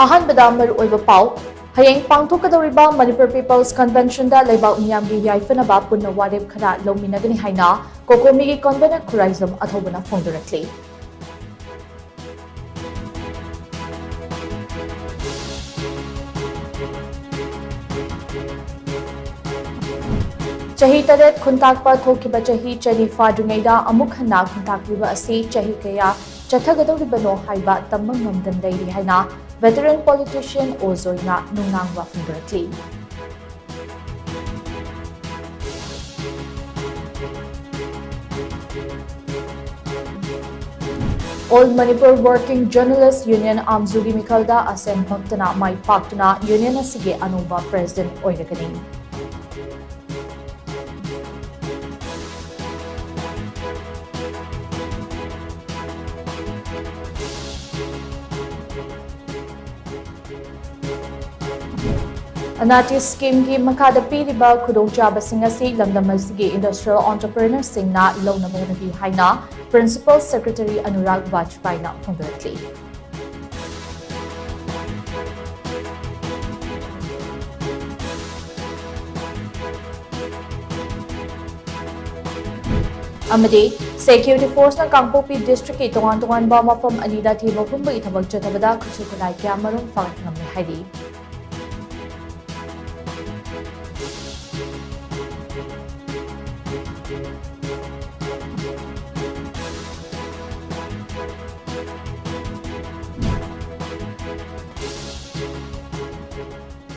ꯑꯍꯥꯟꯕꯗ ꯃꯔꯨꯑꯣꯏꯕ ꯄꯥꯎ ꯍꯌꯦꯡ ꯄꯥꯡꯊꯣꯛꯀꯗꯧꯔꯤꯕ ꯃꯅꯤꯄꯨꯔ ꯄꯤꯄꯜꯁ ꯀꯟꯚꯦꯟꯁꯟꯗ ꯂꯩꯕꯥꯛ ꯃꯤꯌꯥꯝꯒꯤ ꯌꯥꯏꯐꯅꯕ ꯄꯨꯟꯅ ꯋꯥꯔꯦꯞ ꯈꯔ ꯂꯧꯃꯤꯟꯅꯒꯅꯤ ꯍꯥꯏꯅ ꯀꯣꯀꯣꯃꯤꯒꯤ ꯀꯟꯚꯦꯅꯔ ꯈꯨꯔꯥꯏꯖꯝ ꯑꯊꯧꯕꯅ ꯐꯣꯡꯗꯣꯔꯛꯂꯤ꯫ ꯆꯍꯤ 8 ꯈꯨꯟꯇꯥꯛꯄ ꯊꯣꯛꯈꯤꯕ ꯆꯍꯤ 2 ꯐꯥꯗ꯭ꯔꯤꯉꯩꯗ ꯑꯃꯨꯛ ꯍꯟꯅ ꯈꯨꯟꯇꯥꯛꯂꯤꯕ ꯑꯁꯤ ꯆꯍꯤ ꯀꯌꯥ ꯆꯠꯊꯒꯗꯧꯔꯤꯕꯅꯣ ꯍꯥꯏꯕ ꯇꯝꯕ ꯉꯝꯗꯅ ꯂꯩꯔꯤ ꯍꯥꯏꯅ ꯚꯦꯇꯔꯥꯟ ꯄꯣꯂꯤꯇꯤꯁꯤꯌꯟ ꯑꯣꯖꯣꯏꯅ ꯅꯨꯡꯅꯥꯡꯕ ꯐꯣꯡꯗꯣꯔꯛꯂꯤ꯫ All Manipur Working Journalists Union Amzugi Mikalda Asem Bhaktana Mai Paktuna Union Asige Anuba President Oiragani. Anati scheme ki makada piriba khudongchabasing asi lamdam asige industrial entrepreneurs singna lonamonabi haina Principal Secretary Anurag Vajpayee na phongdorakli. Amadi Security Force na Kangpopi District ki tongan ba mafam anida thiba humba ithabag chatabada khutsukulai kya marum fangat ngamne haidi.